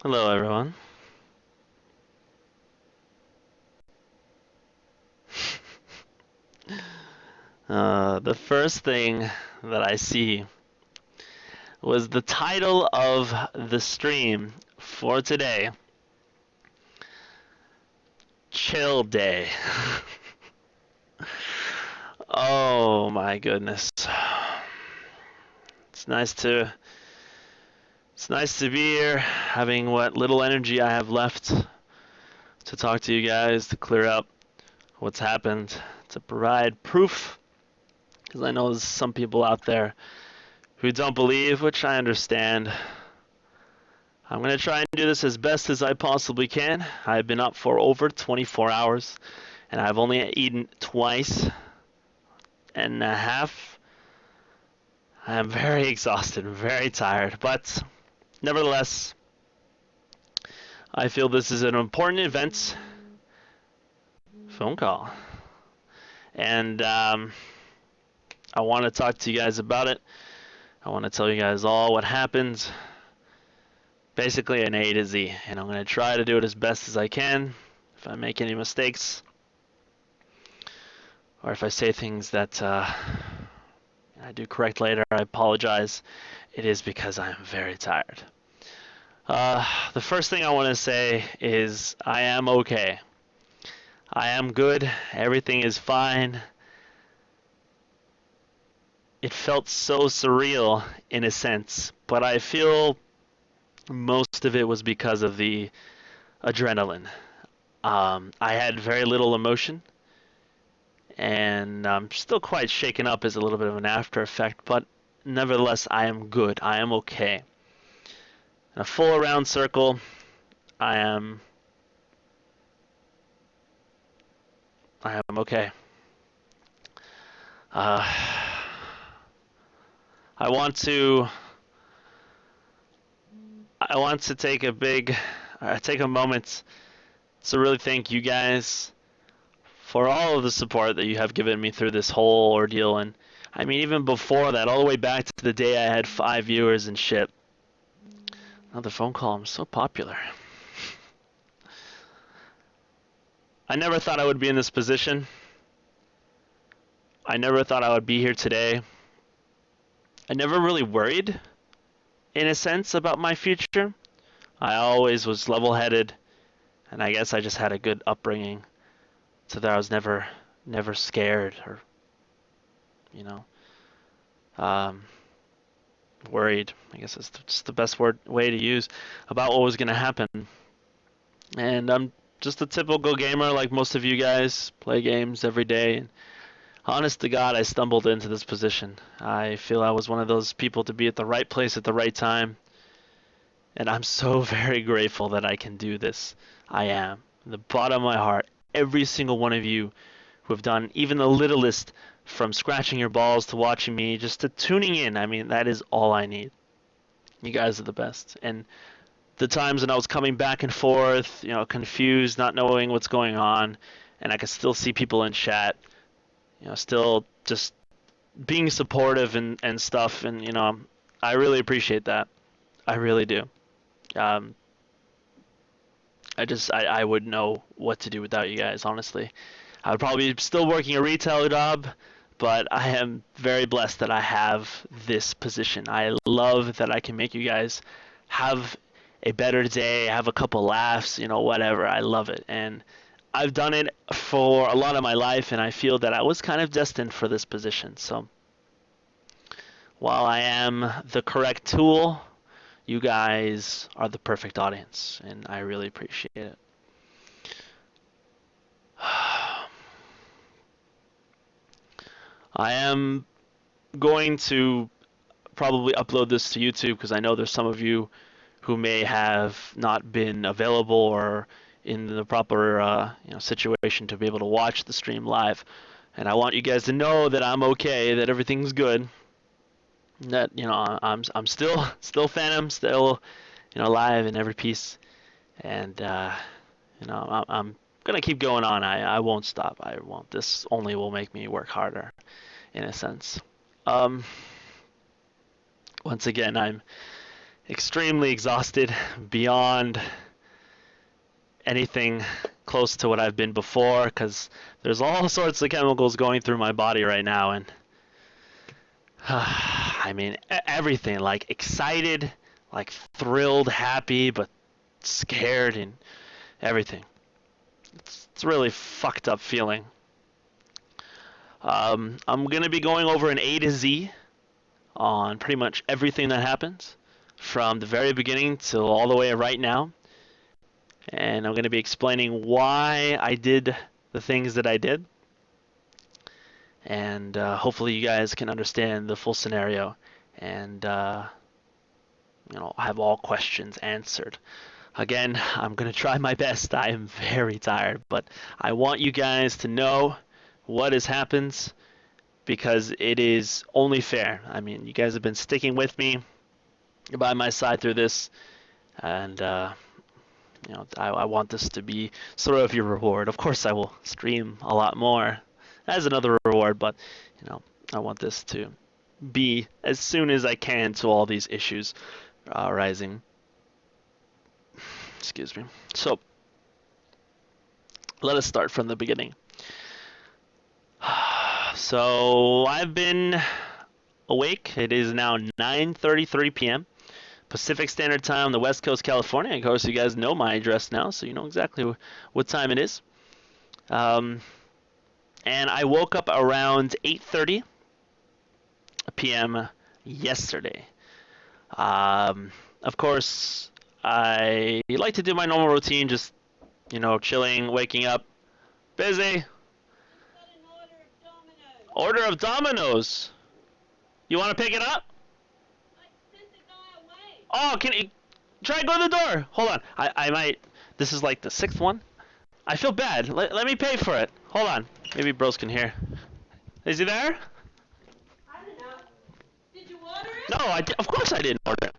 Hello, everyone. The first thing that I see was the title of the stream for today, Chill Day. Oh my goodness. It's nice to it's nice to be here, having what little energy I have left to talk to you guys, to clear up what's happened, to provide proof, because I know there's some people out there who don't believe, which I understand. I'm going to try and do this as best as I possibly can. I've been up for over 24 hours, and I've only eaten twice and a half. I am very exhausted, very tired, but nevertheless, I feel this is an important event. Phone call. And I want to talk to you guys about it. I want to tell you guys all what happened. Basically an A to Z, and I'm going to try to do it as best as I can. If I make any mistakes, or if I say things that I do correct later, I apologize. It is because I am very tired. The first thing I want to say is I am okay. I am good. Everything is fine. It felt so surreal in a sense, but I feel most of it was because of the adrenaline. I had very little emotion, and I'm still quite shaken up as a little bit of an after effect, but nevertheless, I am good. I am okay. In a full around circle, I am okay. Uh, I want to take a moment to really thank you guys for all of the support that you have given me through this whole ordeal. And I mean, even before that, all the way back to the day I had 5 viewers and shit. Another phone call. I'm so popular. I never thought I would be in this position. I never thought I would be here today. I never really worried, in a sense, about my future. I always was level-headed, and I guess I just had a good upbringing, so that I was never scared or, you know, um, worried. I guess that's just the best way to use about what was going to happen. And I'm just a typical gamer like most of you guys, play games every day. And honest to God, I stumbled into this position. I feel I was one of those people to be at the right place at the right time. And I'm so very grateful that I can do this. I am. From the bottom of my heart, every single one of you who have done even the littlest, from scratching your balls to watching me, just to tuning in. I mean, that is all I need. You guys are the best. And the times when I was coming back and forth, confused, not knowing what's going on, and I could still see people in chat, still just being supportive and stuff, and I really appreciate that. I really do. Um, I wouldn't know what to do without you guys, honestly. I would probably be still working a retail job, but I am very blessed that I have this position. I love that I can make you guys have a better day, have a couple laughs, whatever. I love it. And I've done it for a lot of my life, and I feel that I was kind of destined for this position. So while I am the correct tool, you guys are the perfect audience, and I really appreciate it. I am going to probably upload this to YouTube because I know there's some of you who may have not been available or in the proper situation to be able to watch the stream live. And I want you guys to know that I'm okay, that everything's good, that I'm still Phantom, still live in every piece, and I'm gonna keep going on. I won't stop. I won't. This only will make me work harder, in a sense. Um, Once again, I'm extremely exhausted beyond anything close to what I've been before, because there's all sorts of chemicals going through my body right now, and I mean, everything, like excited, like thrilled, happy, but scared, and everything. It's really fucked up feeling. I'm going to be going over an A to Z on pretty much everything that happens from the very beginning till all the way right now. And I'm going to be explaining why I did the things that I did. And hopefully you guys can understand the full scenario and have all questions answered. Again, I'm going to try my best. I am very tired, but I want you guys to know what has happened because it is only fair. I mean, you guys have been sticking with me by my side through this, and I want this to be sort of your reward. Of course, I will stream a lot more as another reward, but I want this to be as soon as I can to all these issues rising. Excuse me. So let us start from the beginning. So I've been awake. It is now 9:33 p.m. Pacific Standard Time on the West Coast, California. Of course, you guys know my address now, so you know exactly what time it is. And I woke up around 8:30 p.m. yesterday. Of course, I like to do my normal routine, just chilling, waking up, busy. Order of Dominoes. You want to pick it up? I sent the guy away. Oh, can you try to go to the door? Hold on. I might. This is like the 6th one. I feel bad. Let me pay for it. Hold on. Maybe bros can hear. Is he there? I don't know. Did you order it? No, of course I didn't order it.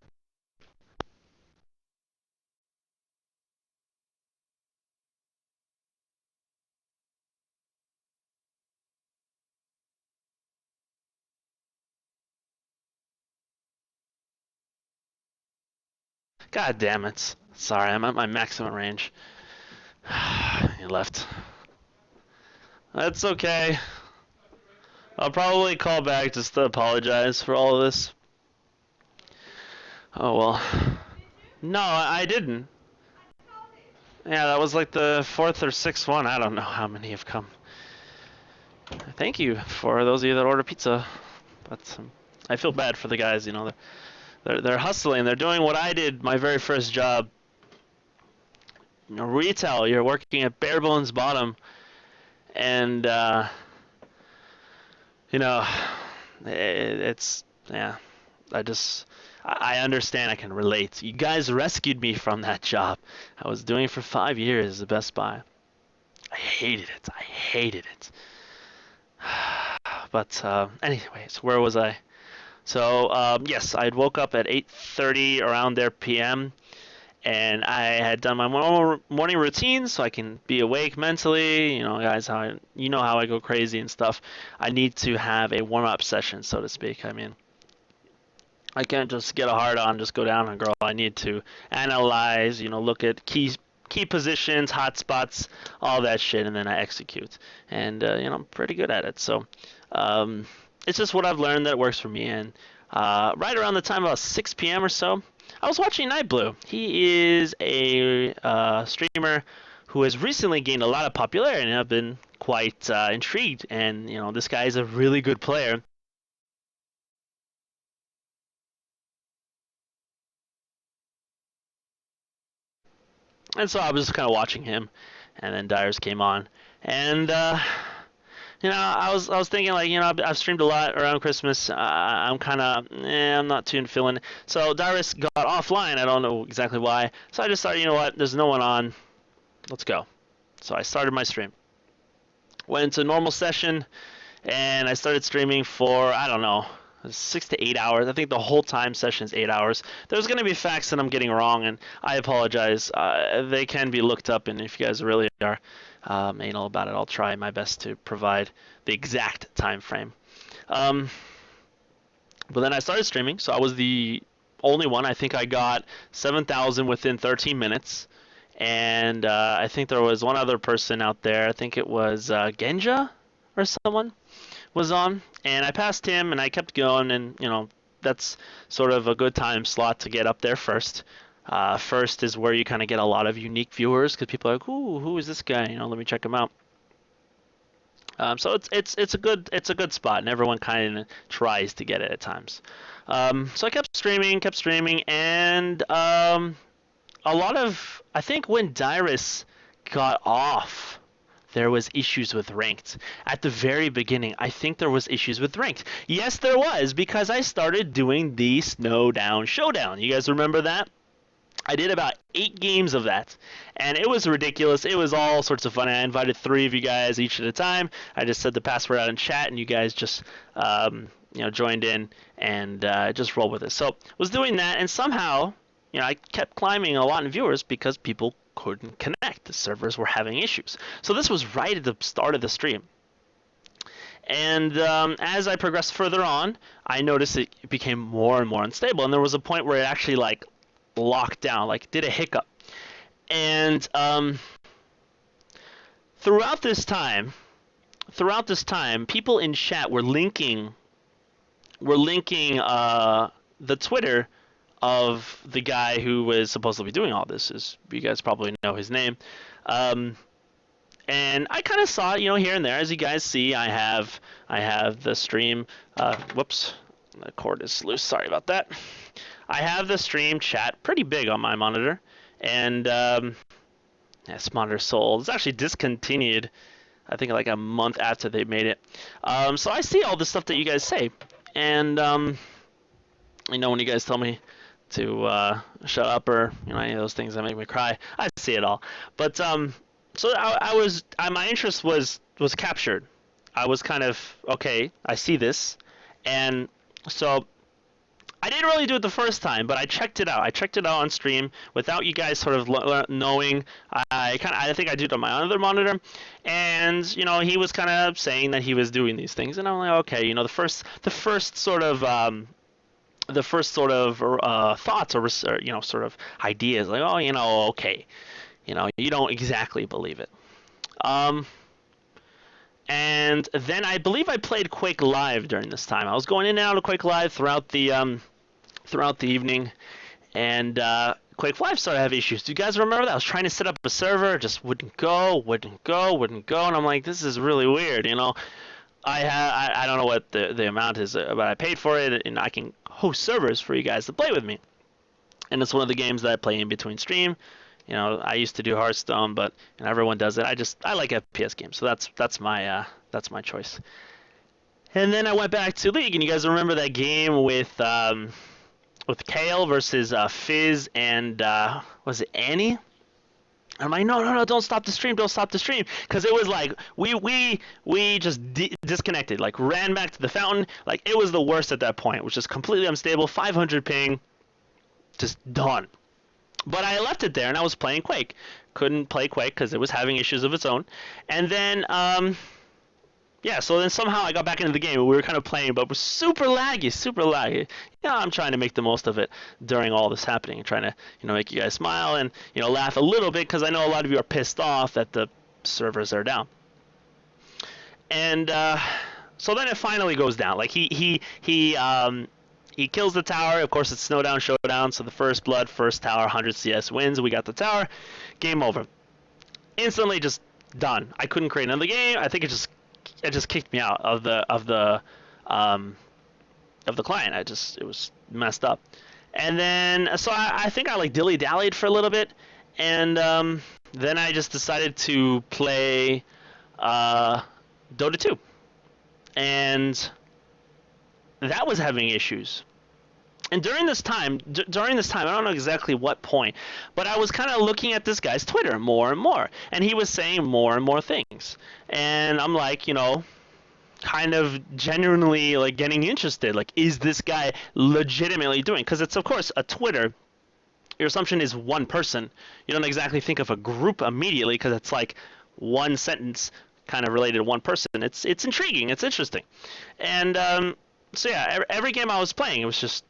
God damn it. Sorry, I'm at my maximum range. He left. That's okay. I'll probably call back just to apologize for all of this. Oh well. No, I didn't. Yeah, that was like the 4th or 6th one. I don't know how many have come. Thank you for those of you that order pizza. But I feel bad for the guys, they're hustling. They're doing what I did my very first job. Retail, you're working at bare bones bottom. And, it's, yeah, I understand, I can relate. You guys rescued me from that job. I was doing it for 5 years at Best Buy. I hated it. But, anyways, where was I? So, yes, I woke up at 8:30 around there p.m. and I had done my morning routine so I can be awake mentally. Guys, how I go crazy and stuff. I need to have a warm-up session, so to speak. I mean, I can't just get a hard on, just go down on a girl. I need to analyze, look at key positions, hot spots, all that shit, and then I execute. And I'm pretty good at it. So it's just what I've learned that works for me. And right around the time about 6 p.m. or so, I was watching Nightblue. He is a streamer who has recently gained a lot of popularity, and I've been quite intrigued. And this guy is a really good player. And so I was just kind of watching him, and then Dyrus came on, and I was thinking, like, I've streamed a lot around Christmas. I'm kind of, I'm not too feeling. So Dyrus got offline. I don't know exactly why. So I just thought, you know what? There's no one on. Let's go. So I started my stream. Went into normal session, and I started streaming for, I don't know, 6 to 8 hours. I think the whole time session is 8 hours. There's going to be facts that I'm getting wrong, and I apologize. They can be looked up, and if you guys really are anal about it, I'll try my best to provide the exact time frame. But then I started streaming, so I was the only one. I think I got 7,000 within 13 minutes. And I think there was one other person out there. I think it was Genja or someone was on. And I passed him, and I kept going. And, that's sort of a good time slot to get up there first. First is where you kind of get a lot of unique viewers because people are like, "Ooh, who is this guy? Let me check him out." So it's a good spot, and everyone kind of tries to get it at times. So I kept streaming, and a lot of I think when Dyrus got off, there was issues with ranked. At the very beginning, I think there was issues with ranked. Yes, there was because I started doing the Snowdown Showdown. You guys remember that? I did about 8 games of that, and it was ridiculous. It was all sorts of fun. I invited 3 of you guys each at a time. I just said the password out in chat, and you guys just joined in and just rolled with it. So was doing that, and somehow I kept climbing a lot in viewers because people couldn't connect. The servers were having issues. So this was right at the start of the stream. And as I progressed further on, I noticed it became more and more unstable, and there was a point where it actually locked down, did a hiccup. And throughout this time, people in chat were linking the Twitter of the guy who was supposed to be doing all this. As you guys probably know his name. And I kind of saw it, here and there. As you guys see, I have the stream. Whoops, the cord is loose. Sorry about that. I have the stream chat pretty big on my monitor, and this monitor sold. It's actually discontinued, I think like a month after they made it. So I see all the stuff that you guys say, and when you guys tell me to shut up or any of those things that make me cry, I see it all. But so my interest was captured. I was kind of okay. I see this, and so I didn't really do it the first time, but I checked it out. I checked it out on stream without you guys sort of knowing. I think I did it on my other monitor, and he was kind of saying that he was doing these things, and I'm like, okay, the first sort of thoughts or sort of ideas, like, oh, okay, you don't exactly believe it. And then I believe I played Quake Live during this time. I was going in and out of Quake Live throughout the evening, and Quake 5 started to have issues. Do you guys remember that? I was trying to set up a server, it just wouldn't go, and I'm like, this is really weird, I don't know what the amount is, but I paid for it, and I can host servers for you guys to play with me. And it's one of the games that I play in between stream. I used to do Hearthstone, but everyone does it. I like FPS games, so that's my choice. And then I went back to League, and you guys remember that game with Kale versus Fizz and was it Annie? I'm like, no, don't stop the stream, because it was like we just disconnected, ran back to the fountain, it was the worst at that point. It was just completely unstable, 500 ping, just done. But I left it there, and I was playing Quake. Couldn't play Quake because it was having issues of its own. And then, so then somehow I got back into the game, and we were kind of playing, but it was super laggy. I'm trying to make the most of it during all this happening, and trying to, make you guys smile and, laugh a little bit, because I know a lot of you are pissed off that the servers are down. And so then it finally goes down. He kills the tower. Of course, it's Snowdown Showdown, so the first blood, first tower, 100 CS wins. We got the tower. Game over. Instantly just done. I couldn't create another game. I think it just kicked me out of the client. It was messed up. And then so I think I dilly-dallied for a little bit, and then I just decided to play Dota 2. And that was having issues. And during this time, I don't know exactly what point, but I was kind of looking at this guy's Twitter more and more, and he was saying more and more things. And I'm like, kind of genuinely getting interested. Is this guy legitimately doing? Because it's, of course, a Twitter. Your assumption is one person. You don't exactly think of a group immediately, because it's one sentence kind of related to one person. It's intriguing. It's interesting. And So yeah, every game I was playing, it was just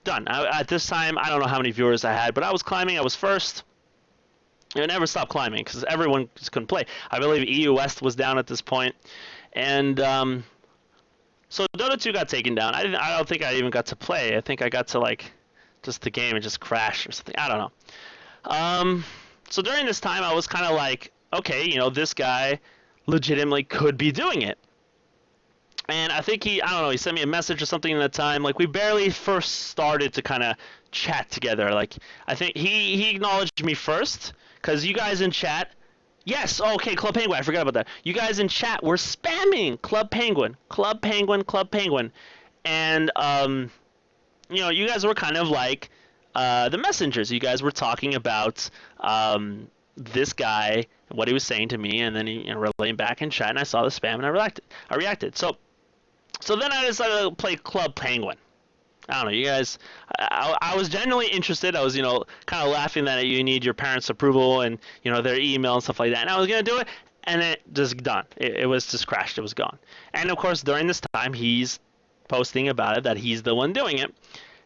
done. At this time, I don't know how many viewers I had, but I was climbing. I was first. I never stopped climbing because everyone just couldn't play. I believe EU West was down at this point, and so Dota 2 got taken down. I don't think I even got to play. I think I got to like just the game and just crash or something. I don't know. So during this time, I was kind of like, okay, this guy legitimately could be doing it. And I think I don't know, he sent me a message or something in that time. Like, we barely first started to kind of chat together. Like, I think he acknowledged me first, because you guys in chat, yes, okay, Club Penguin, I forgot about that. You guys in chat were spamming Club Penguin, Club Penguin, Club Penguin. And, you guys were kind of like the messengers. You guys were talking about this guy, what he was saying to me, and then he relaying back in chat, and I saw the spam, and I reacted. So then I decided to play Club Penguin. I don't know, you guys. I was genuinely interested. I was, kind of laughing that you need your parents' approval and, their email and stuff like that. And I was gonna do it, and it just done. It was just crashed. It was gone. And of course, during this time, he's posting about it that he's the one doing it,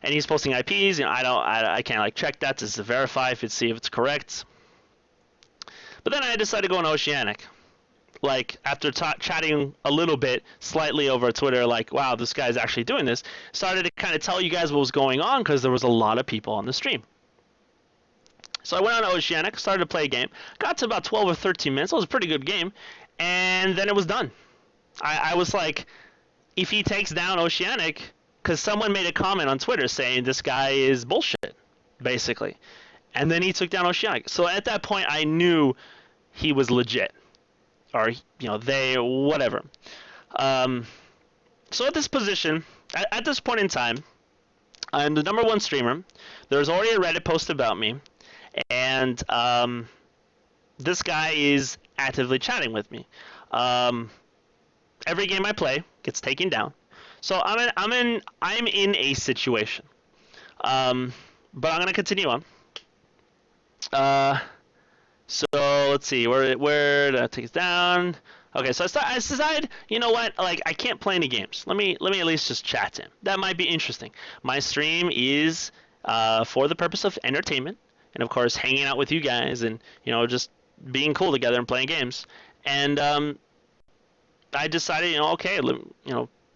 and he's posting IPs. I can't like check that just to verify see if it's correct. But then I decided to go on Oceanic. Like, after chatting a little bit, slightly over Twitter, like, wow, this guy's actually doing this, started to kind of tell you guys what was going on because there was a lot of people on the stream. So I went on Oceanic, started to play a game, got to about 12 or 13 minutes. It was a pretty good game, and then it was done. I was like, if he takes down Oceanic, because someone made a comment on Twitter saying this guy is bullshit, basically. And then he took down Oceanic. So at that point, I knew he was legit. Or, they, whatever. So at this position, at this point in time, I'm the #1 streamer. There's already a Reddit post about me. And this guy is actively chatting with me. Every game I play gets taken down. So I'm in a situation. But I'm going to continue on. So let's see, where did I take it down? Okay, so I decided, you know what, like, I can't play any games. Let me at least just chat to him. That might be interesting. My stream is for the purpose of entertainment, and of course hanging out with you guys and just being cool together and playing games. And I decided, okay,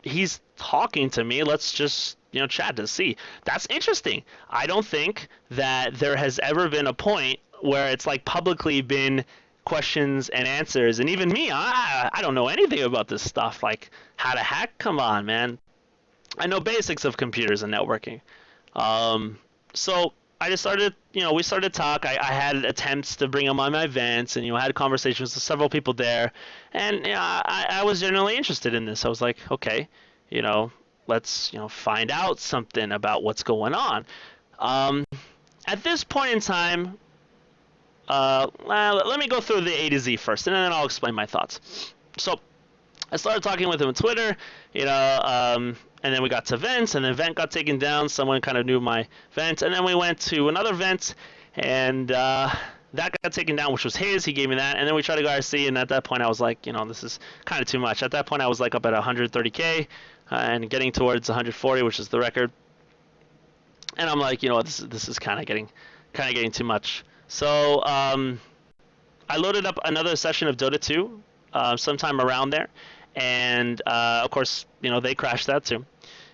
he's talking to me. Let's just chat to see. That's interesting. I don't think that there has ever been a point where it's like publicly been questions and answers, and even me, I don't know anything about this stuff, like how to hack. Come on, man. I know basics of computers and networking. So I just started, we started to talk. I had attempts to bring him on my events, and had conversations with several people there, and I was generally interested in this. I was like, okay, let's find out something about what's going on. At this point in time, let me go through the A to Z first, and then I'll explain my thoughts. So I started talking with him on Twitter, and then we got to vents, and the vent got taken down. Someone kind of knew my vent, and then we went to another vent, and that got taken down, which was his. He gave me that, and then we tried to go RC, and at that point I was like, this is kind of too much. At that point I was like up at 130k, and getting towards 140, which is the record. And I'm like, this is kind of getting too much. So I loaded up another session of Dota 2 sometime around there, and of course, they crashed that too.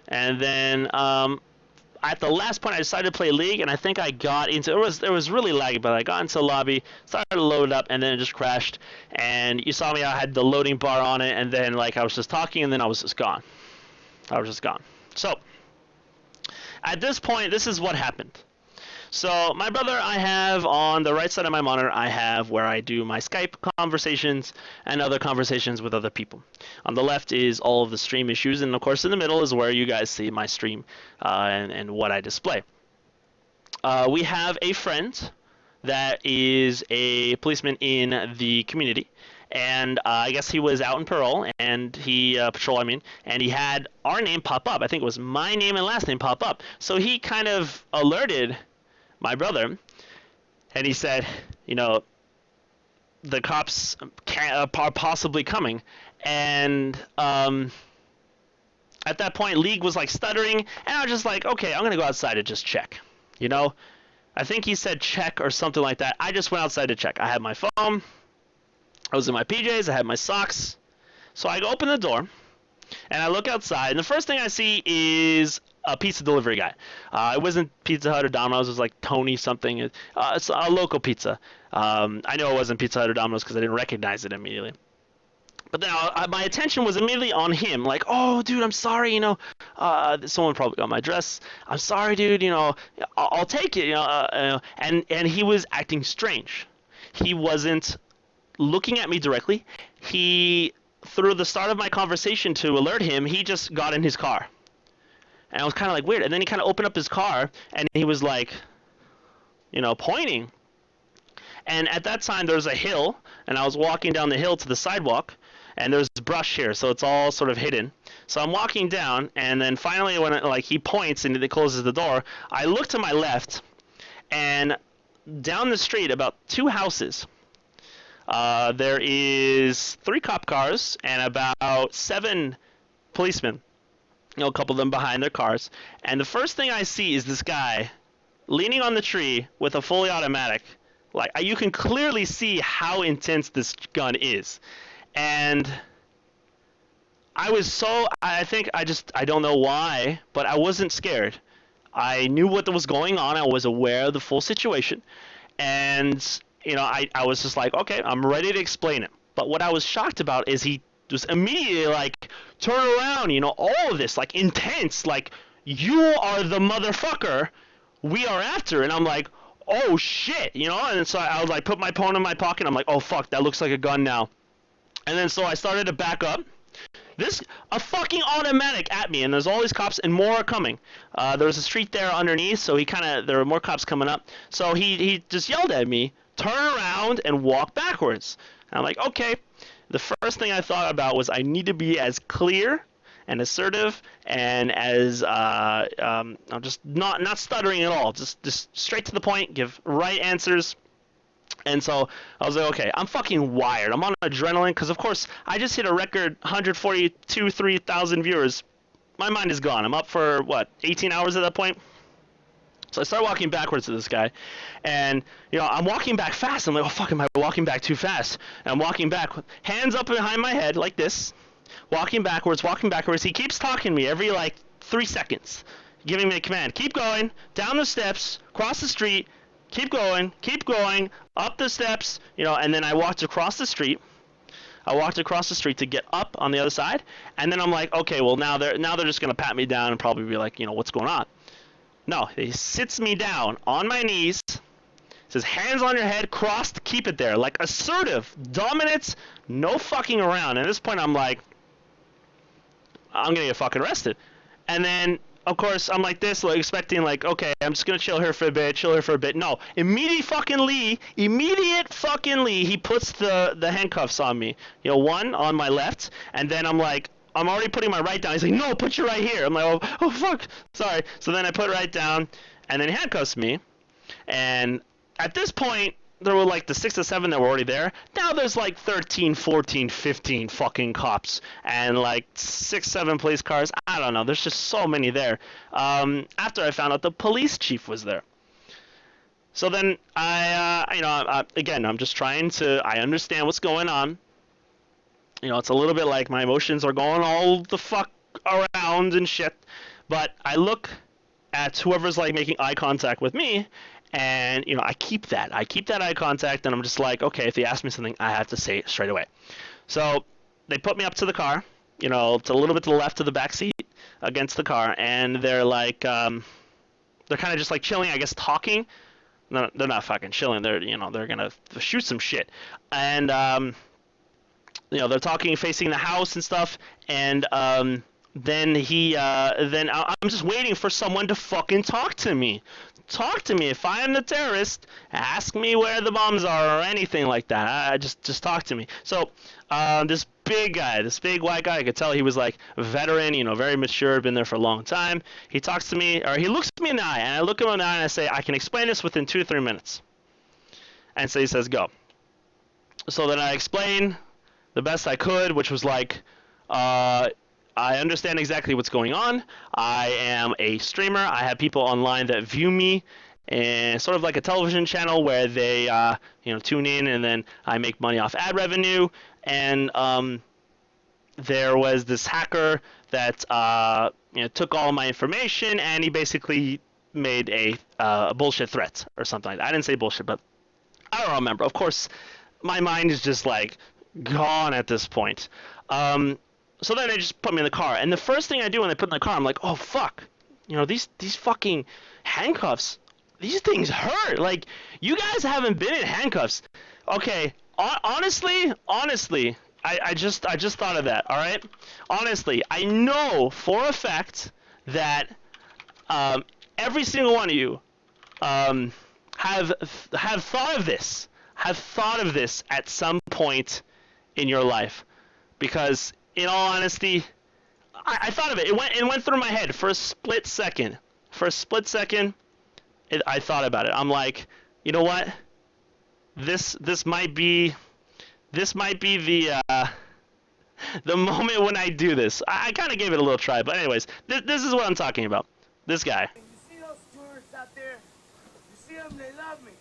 And then at the last point, I decided to play League, and I think I got into it was really laggy, but I got into lobby, started to load up, and then it just crashed. And you saw me, I had the loading bar on it, and then like I was just talking, and then I was just gone. So at this point, this is what happened. So my brother, I have on the right side of my monitor, I have where I do my Skype conversations and other conversations with other people. On the left is all of the stream issues, and of course in the middle is where you guys see my stream and what I display. We have a friend that is a policeman in the community, and I guess he was out in parole, and he and he had our name pop up. I think it was my name and last name pop up. So he kind of alerted my brother, and he said, the cops are possibly coming. And At that point, League was like stuttering, and I was just like, okay, I'm gonna go outside and just check. You know, I think he said check or something like that. I just went outside to check. I had my phone, I was in my PJs, I had my socks. So I open the door, and I look outside, and the first thing I see is a pizza delivery guy. It wasn't Pizza Hut or Domino's. It was like Tony something. It's a local pizza. I know it wasn't Pizza Hut or Domino's because I didn't recognize it immediately. But then my attention was immediately on him. Like, oh, dude, I'm sorry. Someone probably got my address. I'm sorry, dude. I'll take it. And he was acting strange. He wasn't looking at me directly. Through the start of my conversation to alert him, he just got in his car. And I was kind of like weird. And then he kind of opened up his car and he was like, pointing. And at that time, there was a hill, and I was walking down the hill to the sidewalk, and there's brush here, so it's all sort of hidden. So I'm walking down, and then finally, when he points and he closes the door, I look to my left, and down the street, about 2 houses, there is 3 cop cars and about 7 policemen. A couple of them behind their cars. And the first thing I see is this guy leaning on the tree with a fully automatic. Like, you can clearly see how intense this gun is. And I don't know why, but I wasn't scared. I knew what was going on. I was aware of the full situation. And, I was just like, okay, I'm ready to explain it. But what I was shocked about is he was immediately like, turn around, all of this, like, intense, like, you are the motherfucker we are after. And I'm like, oh shit, and so I was like, put my phone in my pocket. I'm like, oh fuck, that looks like a gun now. And then so I started to back up. A fucking automatic at me, and there's all these cops, and more are coming. There was a street there underneath, so there were more cops coming up. So he just yelled at me, turn around and walk backwards. And I'm like, okay. The first thing I thought about was I need to be as clear and assertive and as I'm just not stuttering at all, just straight to the point, give right answers. And so I was like, okay, I'm fucking wired. I'm on adrenaline because, of course, I just hit a record 3,000 viewers. My mind is gone. I'm up for, 18 hours at that point? So I start walking backwards to this guy, and, I'm walking back fast. I'm like, oh, fuck, am I walking back too fast? And I'm walking back, hands up behind my head like this, walking backwards. He keeps talking to me every, 3 seconds, giving me a command. Keep going, down the steps, cross the street, keep going, up the steps, and then I walked across the street. To get up on the other side, and then I'm like, okay, well, now they're just going to pat me down and probably be like, what's going on? No, he sits me down on my knees, says, hands on your head, crossed, keep it there. Like, assertive, dominance, no fucking around. And at this point, I'm like, I'm going to get fucking arrested. And then, of course, I'm like this, expecting, okay, I'm just going to chill here for a bit. No, immediate fucking Lee, he puts the handcuffs on me. One on my left, and then I'm like, I'm already putting my right down. He's like, no, put your right here. I'm like, oh fuck, sorry. So then I put right down, and then he handcuffs me. And at this point, there were the 6 or 7 that were already there. Now there's 13, 14, 15 fucking cops, and 6, 7 police cars. I don't know. There's just so many there. After I found out the police chief was there. So then again, I'm just trying to. I understand what's going on. It's a little bit like my emotions are going all the fuck around and shit. But I look at whoever's making eye contact with me, and I keep that eye contact, and I'm just like, okay, if they ask me something, I have to say it straight away. So they put me up to the car, it's a little bit to the left of the back seat against the car, and they're they're kind of just chilling, I guess, talking. No, they're not fucking chilling. They're they're gonna shoot some shit, and they're talking, facing the house and stuff, and then I'm just waiting for someone to fucking talk to me. If I am the terrorist, ask me where the bombs are or anything like that. Just talk to me. So this big white guy, I could tell he was a veteran, very mature, been there for a long time. He talks to me, or he looks me in the eye, and I look him in the eye and I say, I can explain this within 2 or 3 minutes. And so he says, go. So then I explain the best I could, which was I understand exactly what's going on. I am a streamer. I have people online that view me, and sort of like a television channel where they, tune in, and then I make money off ad revenue. And there was this hacker that took all my information, and he basically made a bullshit threat or something like that. I didn't say bullshit, but I don't remember. Of course, my mind is just like gone at this point. Um, so then they just put me in the car, and the first thing I do when they put me in the car, I'm like, oh fuck, these fucking handcuffs, these things hurt. Like, you guys haven't been in handcuffs. Okay, honestly, I just thought of that. All right, honestly, I know for a fact that every single one of you um, have thought of this, at some point in your life, because in all honesty, I thought of it. It went through my head for a split second. I thought about it. I'm like, you know what? This might be the moment when I do this. I kind of gave it a little try, but anyways, this is what I'm talking about. This guy. You see those tourists out there? You see them? They love me.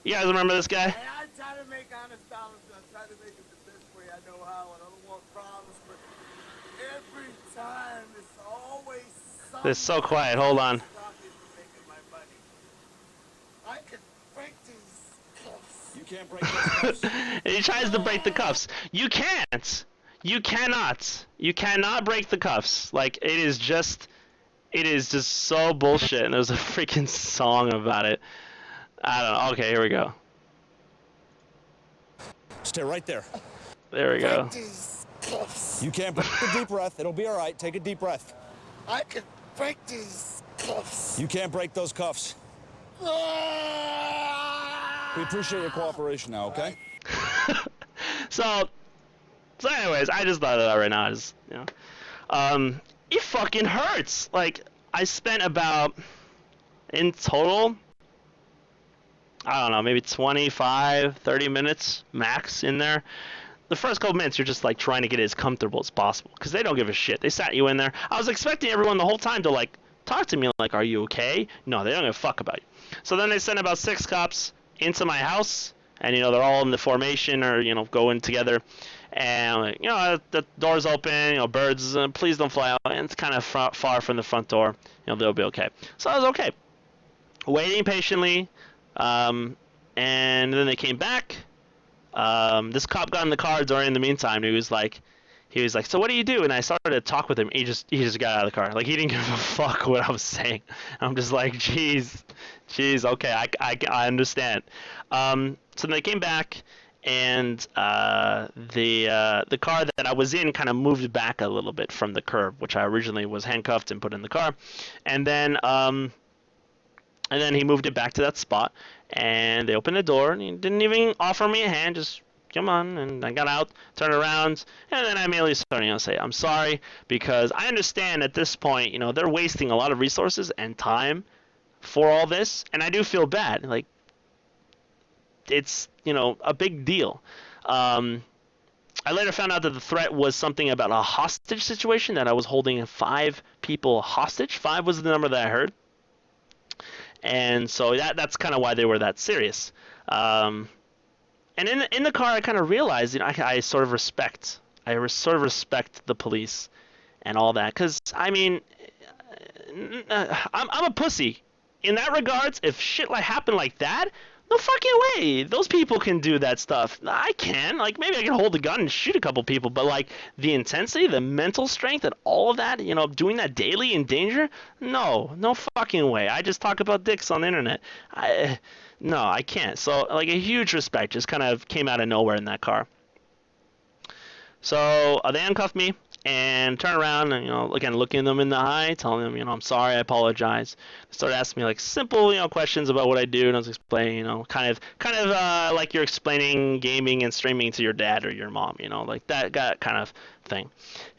You guys remember this guy? And I try to make honest dollars. I try to make it the best way I know how. And I don't want problems, but every time it's always something. It's so quiet. Hold on. Making my money. I can break these cuffs. You can't break those cuffs. And he tries to break the cuffs. You can't. You cannot. You cannot break the cuffs. Like, it is just so bullshit. And there's a freaking song about it. I don't know. Okay, here we go. Stay right there. There we go. Break these cuffs. You can't break a deep breath. It'll be all right. Take a deep breath. I can break these cuffs. You can't break those cuffs. We appreciate your cooperation now, okay? So anyways, I just thought of that right now. It fucking hurts. Like, I spent about, in total, I don't know, maybe 25, 30 minutes max in there. The first couple minutes, you're just like trying to get it as comfortable as possible, because they don't give a shit. They sat you in there. I was expecting everyone the whole time to like talk to me, like, are you okay? No, they don't give a fuck about you. So then they sent about 6 cops into my house, and they're all in the formation, or going together. And like, the door's open, birds, please don't fly out, and it's kind of far from the front door. They'll be okay. So I was okay, waiting patiently, and then they came back. This cop got in the car during the meantime. He was like, so what do you do? And I started to talk with him. He just got out of the car. Like, he didn't give a fuck what I was saying. I'm just like, jeez, okay, I understand. So they came back, and the car that I was in kind of moved back a little bit from the curb, which I originally was handcuffed and put in the car, and then he moved it back to that spot, and they opened the door, and he didn't even offer me a hand, just come on. And I got out, turned around, and then I immediately started to say, I'm sorry, because I understand at this point, they're wasting a lot of resources and time for all this, and I do feel bad. Like, it's, a big deal. I later found out that the threat was something about a hostage situation, that I was holding 5 people hostage. 5 was the number that I heard. And so that's kind of why they were that serious. And in the car, I kind of realized, I sort of respect the police and all that, because I'm a pussy in that regards. If shit happened like that, no fucking way. Those people can do that stuff. I can. Like, maybe I can hold a gun and shoot a couple people, but like the intensity, the mental strength, and all of that, doing that daily in danger, no fucking way. I just talk about dicks on the internet. No, I can't. So, like, a huge respect just kind of came out of nowhere in that car. So they handcuffed me and turned around and, again, looking them in the eye, telling them, I'm sorry, I apologize. They started asking me, like, simple, questions about what I do, and I was explaining, kind of like you're explaining gaming and streaming to your dad or your mom, like that kind of thing.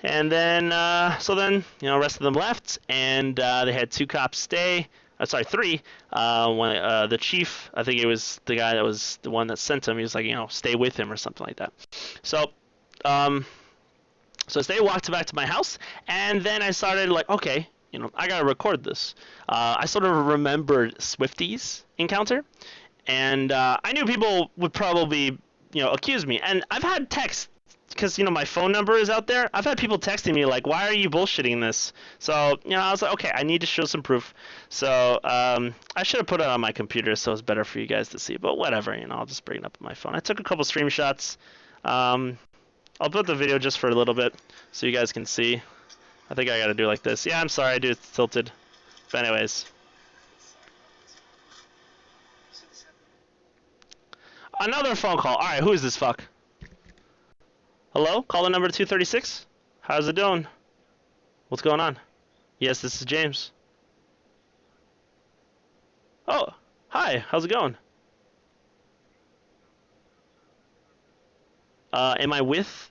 And then, rest of them left, and they had 2 cops stay. Sorry, 3. When the chief, I think it was the guy that was the one that sent him, he was like, stay with him or something like that. So, So they walked back to my house, and then I started like, okay, I gotta record this. I sort of remembered Swifty's encounter, and I knew people would probably, accuse me. And I've had texts because my phone number is out there. I've had people texting me like, "Why are you bullshitting this?" So I was like, okay, I need to show some proof. So I should have put it on my computer so it's better for you guys to see. But whatever, I'll just bring it up on my phone. I took a couple stream shots. I'll put the video just for a little bit so you guys can see. I think I gotta do like this. Yeah, I'm sorry, dude, it's tilted. But anyways. Another phone call. Alright, who is this fuck? Hello? Caller number 236? How's it doing? What's going on? Yes, this is James. Oh, hi, how's it going? Am I with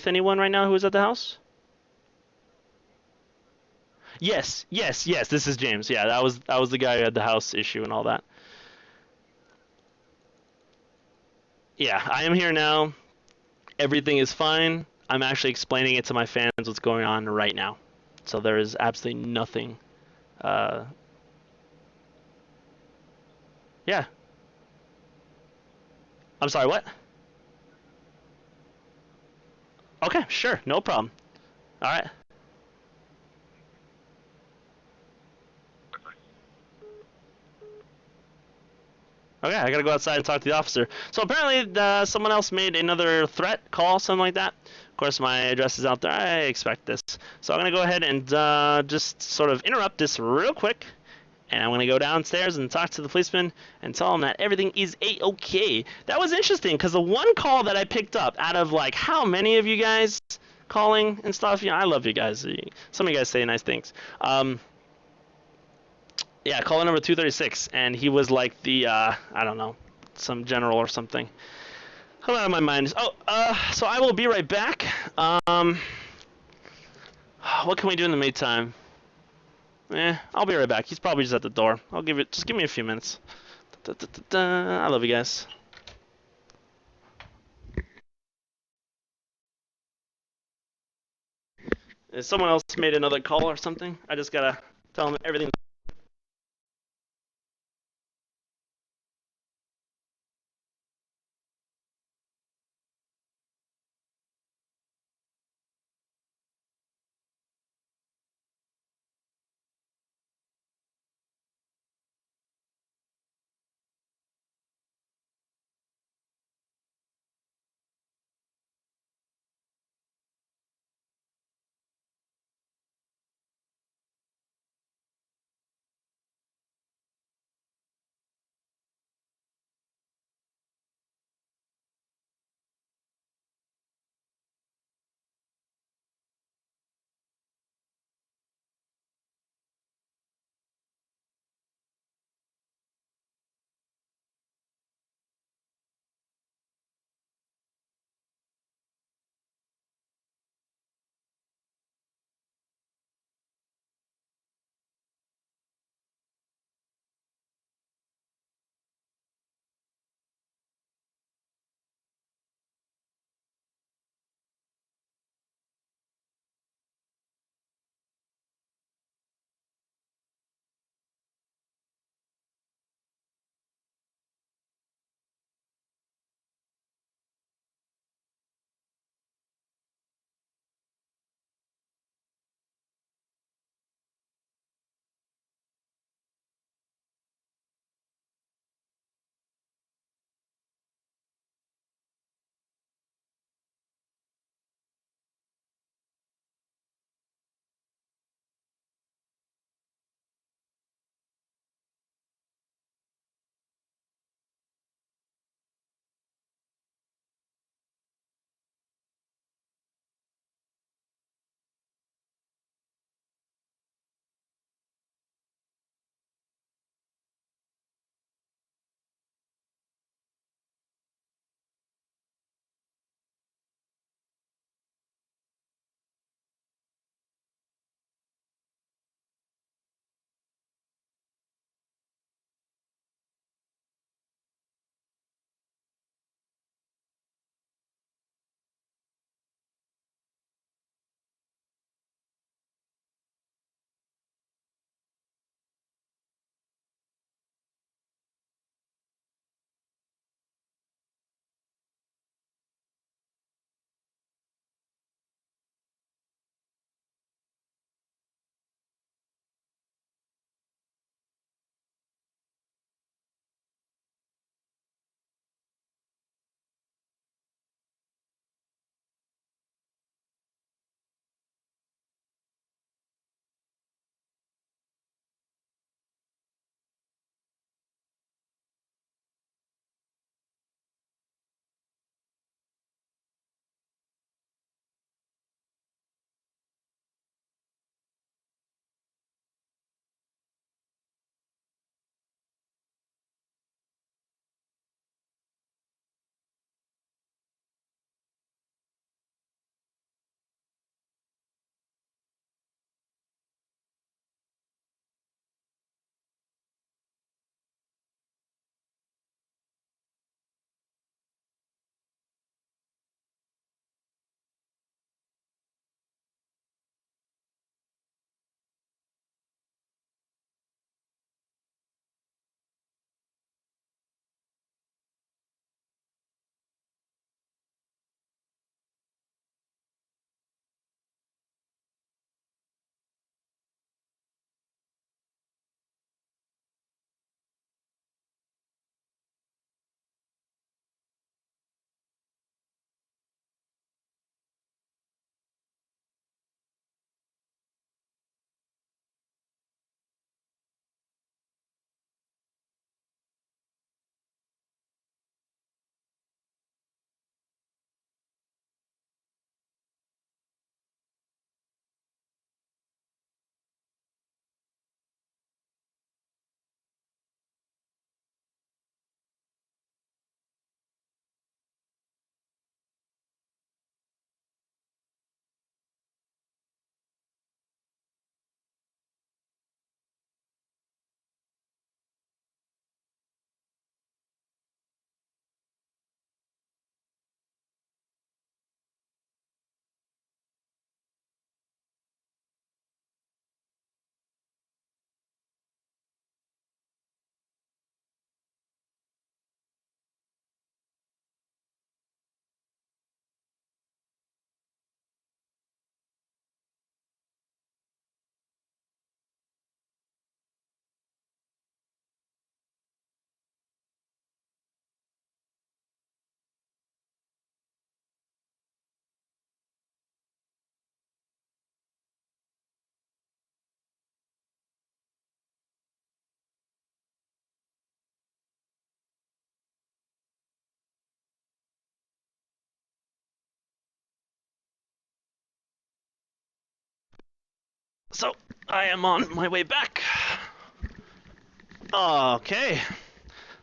anyone right now who is at the house? Yes, yes, yes, this is James. Yeah, that was the guy who had the house issue and all that. Yeah, I am here now. Everything is fine. I'm actually explaining it to my fans what's going on right now. So there is absolutely nothing. Uh, yeah. I'm sorry, what? Okay, sure, no problem. All right. Okay, I gotta go outside and talk to the officer. So apparently, someone else made another threat call, something like that. Of course, my address is out there. I expect this. So I'm gonna go ahead and just sort of interrupt this real quick. And I'm going to go downstairs and talk to the policeman and tell him that everything is A-okay. That was interesting because the one call that I picked up out of like how many of you guys calling and stuff, I love you guys. Some of you guys say nice things. Yeah, caller number 236, and he was like the, I don't know, some general or something. Come out of my mind. Oh, so I will be right back. What can we do in the meantime? I'll be right back. He's probably just at the door. Just give me a few minutes. I love you guys. Is someone else made another call or something? I just gotta tell them everything. So I am on my way back. Okay.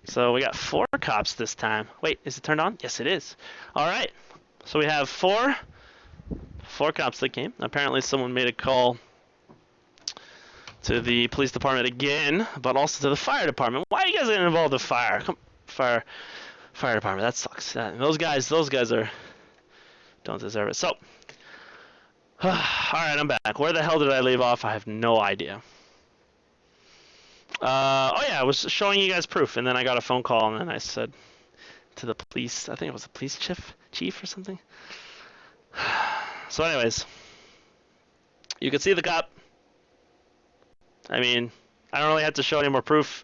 So we got 4 cops this time. Wait, is it turned on? Yes, it is. All right. So we have four cops that came. Apparently someone made a call to the police department again, but also to the fire department. Why are you guys getting involved with fire? Fire department. That sucks. Those guys don't deserve it. So, all right, I'm back. Where the hell did I leave off? I have no idea. Oh yeah, I was showing you guys proof, and then I got a phone call, and then I said to the police, I think it was the police chief or something. So anyways, you can see the cop. I mean, I don't really have to show any more proof.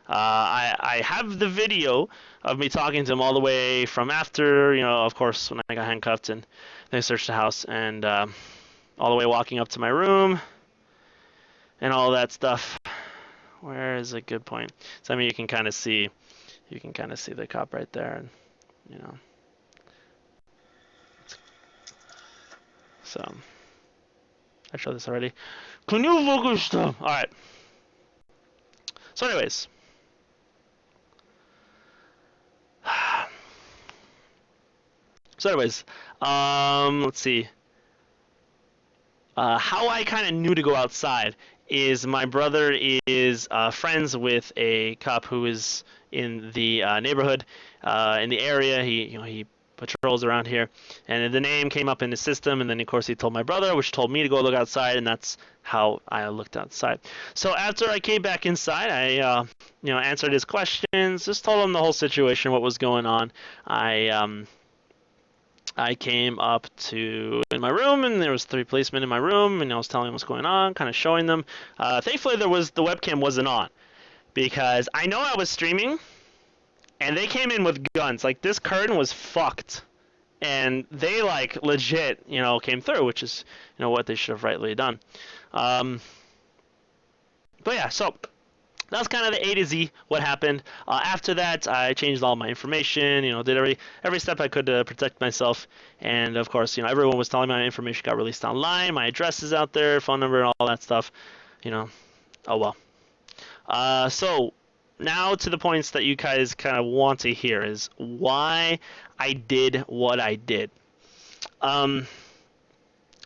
I have the video of me talking to him all the way from after, of course, when I got handcuffed and they searched the house, and all the way walking up to my room and all that stuff. Where is a good point? So I mean, you can kind of see the cop right there, and So I showed this already. Can you focus? All right. So anyways. Let's see. How I kind of knew to go outside is my brother is friends with a cop who is in the neighborhood, in the area. He patrols around here, and the name came up in the system, and then of course he told my brother, which told me to go look outside, and that's how I looked outside. So after I came back inside, I answered his questions, just told him the whole situation, what was going on. I came up to in my room, and there was 3 policemen in my room, and I was telling them what's going on, kind of showing them. Thankfully, the webcam wasn't on, because I know I was streaming, and they came in with guns. Like, this curtain was fucked, and they like legit, came through, which is what they should have rightly done. But yeah, so that's kind of the A to Z what happened. After that, I changed all my information, did every step I could to protect myself. And of course, everyone was telling me my information got released online, my address is out there, phone number, and all that stuff. Oh well. So now to the points that you guys kind of want to hear is why I did what I did.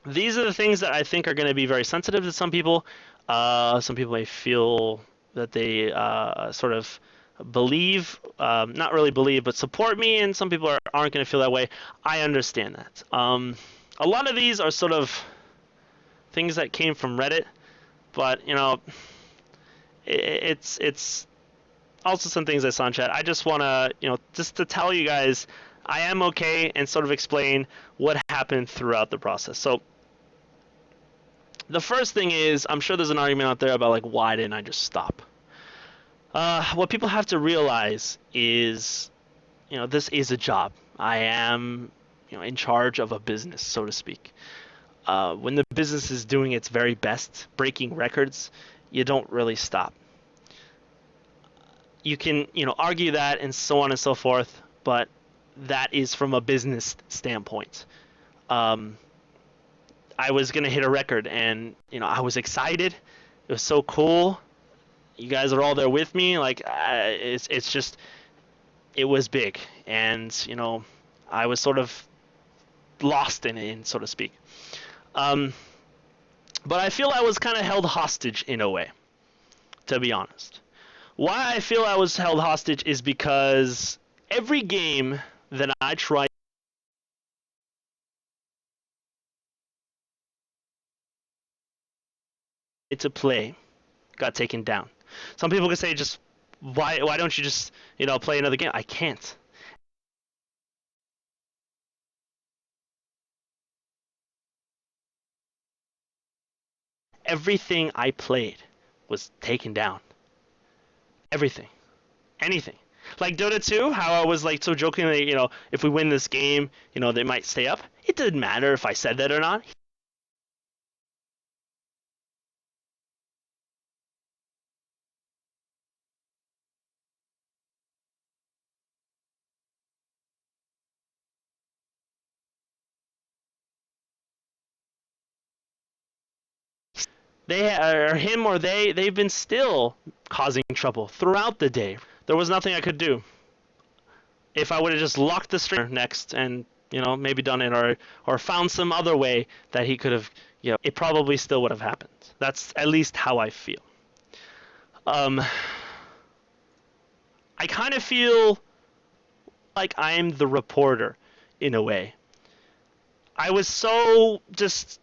These are the things that I think are going to be very sensitive to some people. Some people may feel that they sort of believe, not really believe, but support me, and some people aren't going to feel that way. I understand that. A lot of these are sort of things that came from Reddit, but it's also some things I saw in chat. I just want to, just to tell you guys, I am okay, and sort of explain what happened throughout the process. So the first thing is, I'm sure there's an argument out there about, like, why didn't I just stop? What people have to realize is, this is a job. I am, in charge of a business, so to speak. When the business is doing its very best, breaking records, you don't really stop. You can, argue that and so on and so forth, but that is from a business standpoint. I was gonna hit a record, and I was excited. It was so cool. You guys are all there with me. Like, it's just, it was big, and I was sort of lost in it, so to speak. But I feel I was kind of held hostage in a way, to be honest. Why I feel I was held hostage is because every game that I tried to play got taken down. Some people could say, just why don't you just play another game? I can't. Everything I played was taken down. Everything. Anything. Like Dota 2, how I was like so jokingly, if we win this game, they might stay up. It didn't matter if I said that or not. or him or they've been still causing trouble throughout the day. There was nothing I could do. If I would have just locked the streamer next and, maybe done it, or found some other way that he could have, it probably still would have happened. That's at least how I feel. I kind of feel like I'm the reporter in a way. I was so just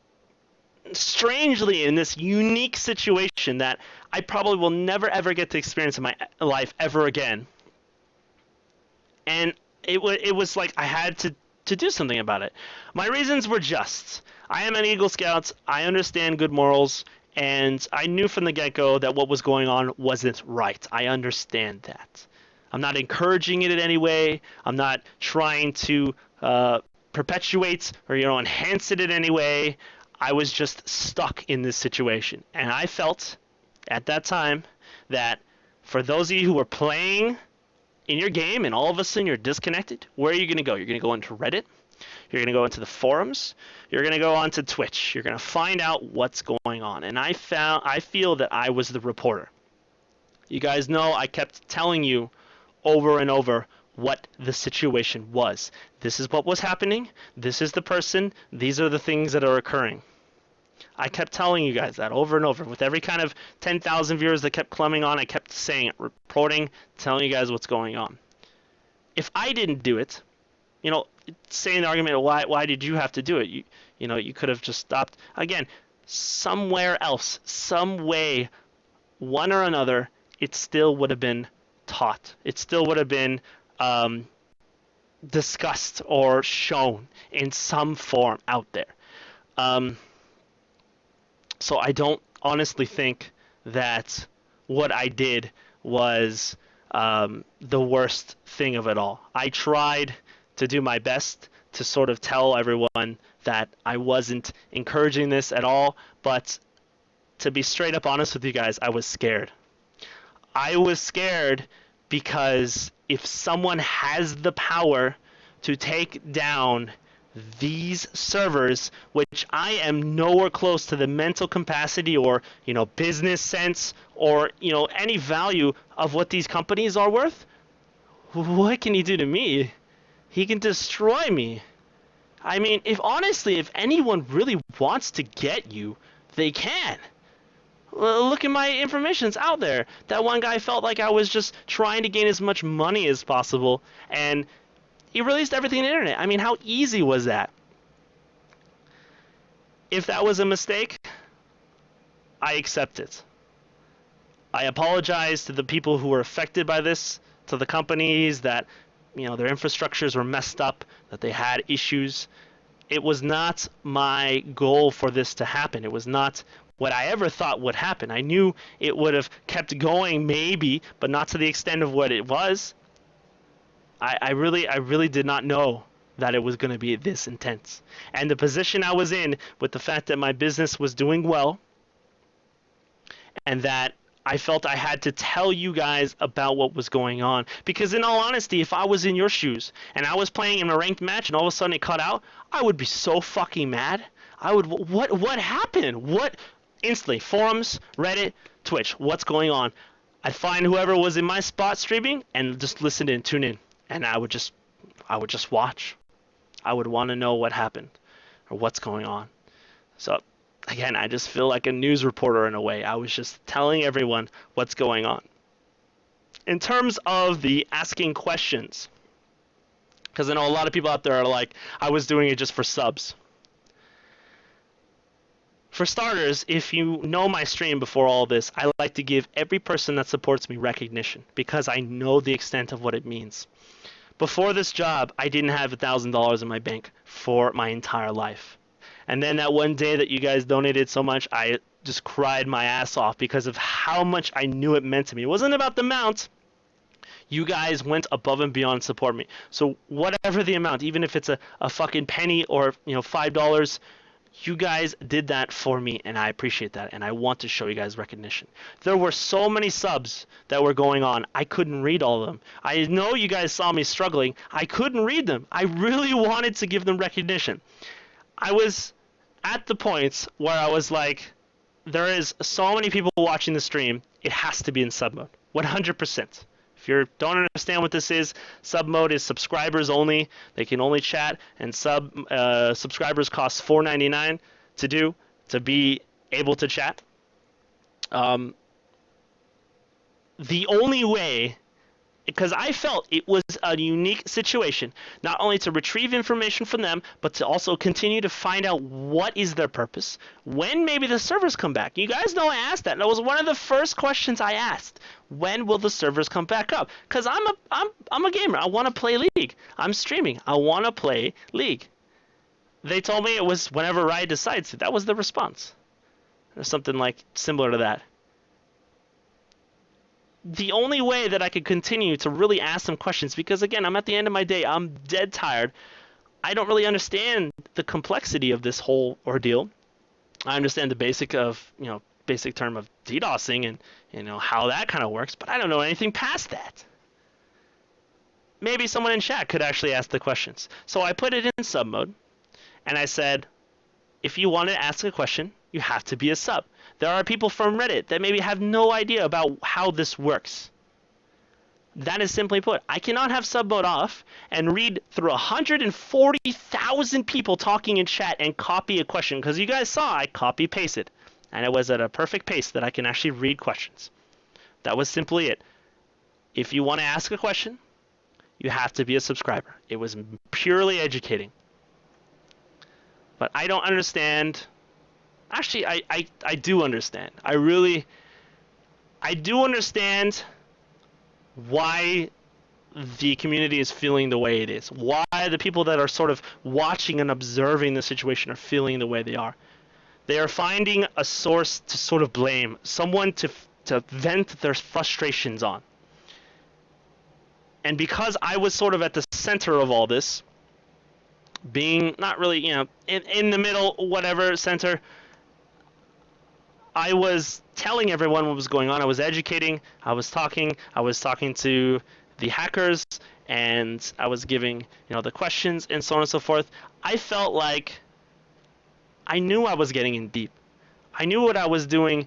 strangely in this unique situation that I probably will never ever get to experience in my life ever again. And it was like I had to do something about it. My reasons were just. I am an Eagle Scout. I understand good morals, and I knew from the get-go that what was going on wasn't right. I understand that. I'm not encouraging it in any way. I'm not trying to perpetuate or enhance it in any way. I was just stuck in this situation, and I felt at that time that for those of you who were playing in your game and all of a sudden you're disconnected, where are you going to go? You're going to go into Reddit. You're going to go into the forums. You're going to go onto Twitch. You're going to find out what's going on. And I feel that I was the reporter. You guys know I kept telling you over and over what the situation was. This is what was happening. This is the person. These are the things that are occurring. I kept telling you guys that over and over. With every kind of 10,000 viewers that kept climbing on, I kept saying it, reporting, telling you guys what's going on. If I didn't do it, saying the argument, why did you have to do it? You could have just stopped. Again, somewhere else, some way, one or another, it still would have been taught. It still would have been discussed or shown in some form out there. So I don't honestly think that what I did was the worst thing of it all. I tried to do my best to sort of tell everyone that I wasn't encouraging this at all, but to be straight up honest with you guys, I was scared. I was scared because if someone has the power to take down these servers, which I am nowhere close to the mental capacity or business sense or any value of what these companies are worth, what can he do to me? He can destroy me. I mean, if anyone really wants to get you, they can. Look at my information's out there. That one guy felt like I was just trying to gain as much money as possible, and he released everything on the internet. I mean, how easy was that? If that was a mistake, I accept it. I apologize to the people who were affected by this, to the companies that, their infrastructures were messed up, that they had issues. It was not my goal for this to happen. It was not what I ever thought would happen. I knew it would have kept going maybe, but not to the extent of what it was. I really did not know that it was going to be this intense. And the position I was in, with the fact that my business was doing well, and that I felt I had to tell you guys about what was going on. Because in all honesty, if I was in your shoes, and I was playing in a ranked match, and all of a sudden it cut out, I would be so fucking mad. What happened? What? Instantly, forums, Reddit, Twitch, what's going on? I'd find whoever was in my spot streaming, and just listen in, tune in. And I would just watch. I would want to know what happened or what's going on. So again, I just feel like a news reporter in a way. I was just telling everyone what's going on. In terms of the asking questions, because I know a lot of people out there are like, I was doing it just for subs. For starters, if you know my stream before all this, I like to give every person that supports me recognition because I know the extent of what it means. Before this job, I didn't have $1,000 in my bank for my entire life. And then that one day that you guys donated so much, I just cried my ass off because of how much I knew it meant to me. It wasn't about the amount. You guys went above and beyond to support me. So whatever the amount, even if it's a fucking penny or $5, you guys did that for me, and I appreciate that, and I want to show you guys recognition. There were so many subs that were going on, I couldn't read all of them. I know you guys saw me struggling. I couldn't read them. I really wanted to give them recognition. I was at the point where I was like, there is so many people watching the stream, it has to be in sub mode. 100%. If you don't understand what this is, sub mode is subscribers only. They can only chat, and subscribers cost $4.99 to be able to chat. The only way, because I felt it was a unique situation, not only to retrieve information from them, but to also continue to find out what is their purpose, when maybe the servers come back. You guys know I asked that, and that was one of the first questions I asked. When will the servers come back up? Because I'm a gamer. I want to play League. I'm streaming. I want to play League. They told me it was whenever Riot decides to. That was the response. Or something like similar to that. The only way that I could continue to really ask them questions, because again, I'm at the end of my day, I'm dead tired. I don't really understand the complexity of this whole ordeal. I understand the basic term of DDoSing and how that kind of works, but I don't know anything past that. Maybe someone in chat could actually ask the questions. So I put it in sub mode, and I said, if you want to ask a question, you have to be a sub. There are people from Reddit that maybe have no idea about how this works. That is simply put. I cannot have sub mode off and read through 140,000 people talking in chat and copy a question, because you guys saw I copy pasted, and it was at a perfect pace that I can actually read questions. That was simply it. If you want to ask a question, you have to be a subscriber. It was purely educating. But I don't understand. Actually, I do understand. I do understand why the community is feeling the way it is. Why the people that are sort of watching and observing the situation are feeling the way they are. They are finding a source to sort of blame, someone to vent their frustrations on. And because I was sort of at the center of all this, being not really, in the middle, whatever, center, I was telling everyone what was going on. I was educating. I was talking to the hackers, and I was giving, the questions and so on and so forth. I felt like I knew I was getting in deep. I knew what I was doing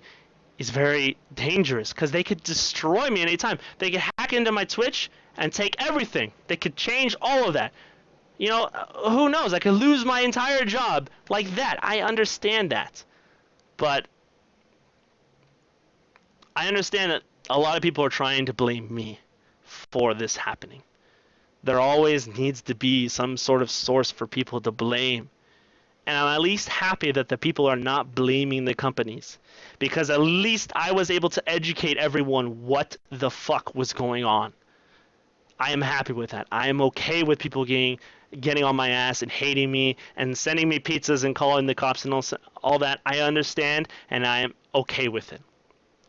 is very dangerous, because they could destroy me anytime. They could hack into my Twitch and take everything. They could change all of that. Who knows? I could lose my entire job like that. I understand that. But I understand that a lot of people are trying to blame me for this happening. There always needs to be some sort of source for people to blame. And I'm at least happy that the people are not blaming the companies, because at least I was able to educate everyone what the fuck was going on. I am happy with that. I am okay with people getting on my ass and hating me and sending me pizzas and calling the cops and all that. I understand, and I am okay with it.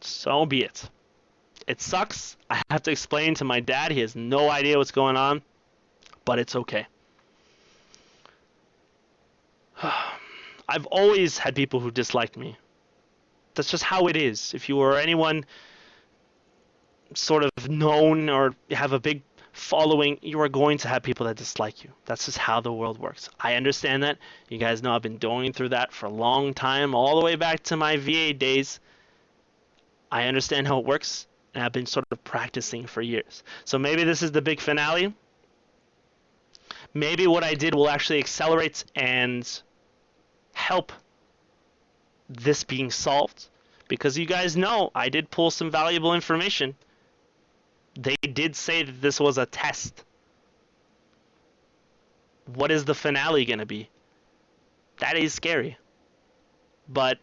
So be it. It sucks. I have to explain to my dad. He has no idea what's going on, but it's okay. I've always had people who disliked me. That's just how it is. If you are anyone sort of known or have a big following, you are going to have people that dislike you. That's just how the world works. I understand that. You guys know I've been going through that for a long time, all the way back to my VA days. I understand how it works, and I've been sort of practicing for years. So maybe this is the big finale. Maybe what I did will actually accelerate and help this being solved, because you guys know I did pull some valuable information. They did say that this was a test. What is the finale going to be? That is scary. But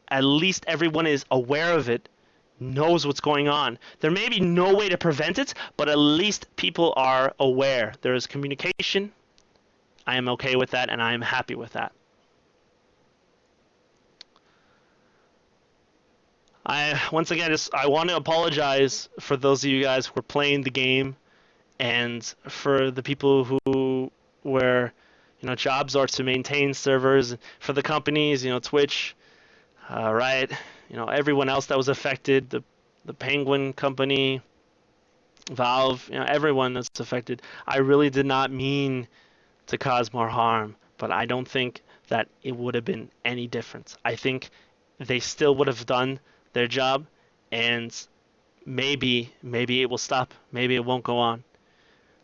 at least everyone is aware of it, knows what's going on. There may be no way to prevent it, but at least people are aware. There is communication. I am okay with that, and I am happy with that. Once again, I want to apologize for those of you guys who are playing the game, and for the people who where jobs are to maintain servers, for the companies, Twitch, Riot, everyone else that was affected, the Penguin company, Valve, everyone that's affected. I really did not mean to cause more harm, but I don't think that it would have been any different. I think they still would have done their job, and maybe it will stop. Maybe it won't go on.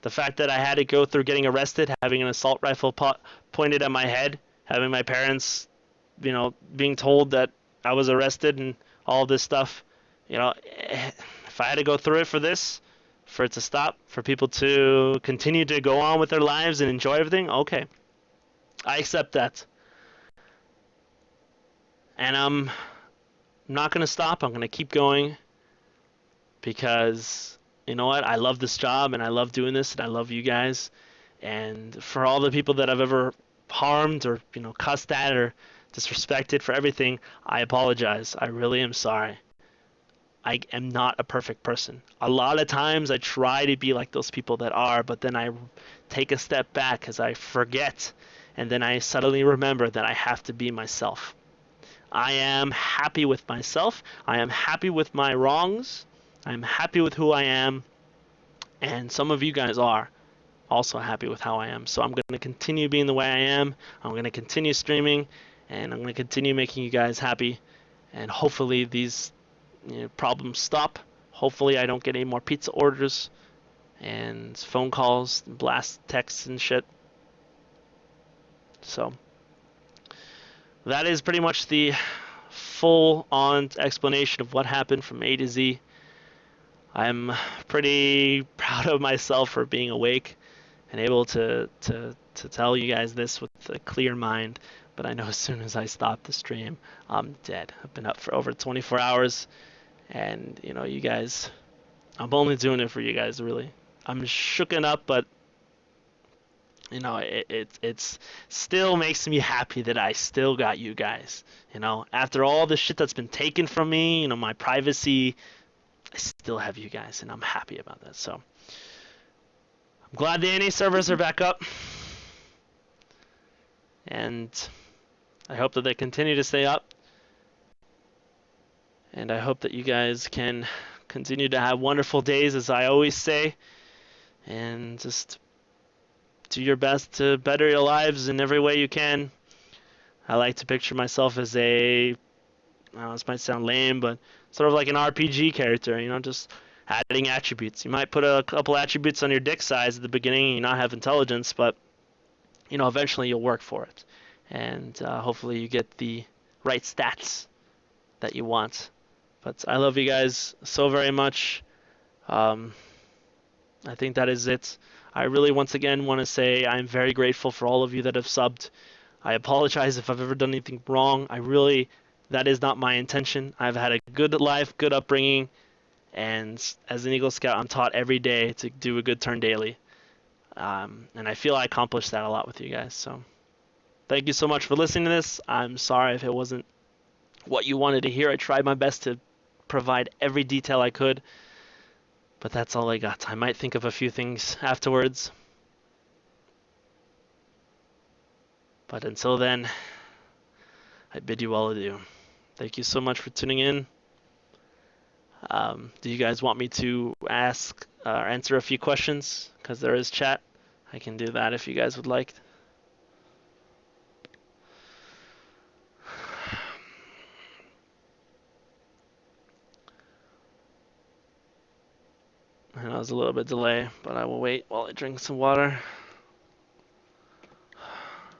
The fact that I had to go through getting arrested, having an assault rifle pointed at my head, having my parents, being told that I was arrested and all this stuff, if I had to go through it for this, for it to stop, for people to continue to go on with their lives and enjoy everything, okay, I accept that. And I'm not going to stop. I'm going to keep going because, you know what? I love this job and I love doing this and I love you guys. And for all the people that I've ever harmed or, cussed at or disrespected for everything, I apologize. I really am sorry. I am not a perfect person. A lot of times I try to be like those people that are, but then I take a step back because I forget, and then I suddenly remember that I have to be myself. I am happy with myself. I am happy with my wrongs. I am happy with who I am, and some of you guys are also happy with how I am. So I'm going to continue being the way I am. I'm going to continue streaming, and I'm going to continue making you guys happy, and hopefully these problems stop. Hopefully I don't get any more pizza orders and phone calls, and blast texts and shit. So that is pretty much the full-on explanation of what happened from A to Z. I'm pretty proud of myself for being awake and able to tell you guys this with a clear mind. But I know as soon as I stop the stream, I'm dead. I've been up for over 24 hours. And, you guys, I'm only doing it for you guys, really. I'm shooken up, but, it still makes me happy that I still got you guys. After all the shit that's been taken from me, my privacy, I still have you guys, and I'm happy about that. So, I'm glad the NA servers are back up. And I hope that they continue to stay up. And I hope that you guys can continue to have wonderful days, as I always say, and just do your best to better your lives in every way you can. I like to picture myself as this might sound lame, but sort of like an RPG character, just adding attributes. You might put a couple attributes on your dick size at the beginning and you not have intelligence, but, eventually you'll work for it. And hopefully you get the right stats that you want. But I love you guys so very much. I think that is it. I really, once again, want to say I'm very grateful for all of you that have subbed. I apologize if I've ever done anything wrong. That is not my intention. I've had a good life, good upbringing, and as an Eagle Scout, I'm taught every day to do a good turn daily. And I feel I accomplished that a lot with you guys. So thank you so much for listening to this. I'm sorry if it wasn't what you wanted to hear. I tried my best to provide every detail I could, but that's all I got. I might think of a few things afterwards, but until then, I bid you all adieu. Thank you so much for tuning in. Do you guys want me to ask or answer a few questions? Because there is chat. I can do that if you guys would like. I know it's a little bit delay, but I will wait while I drink some water.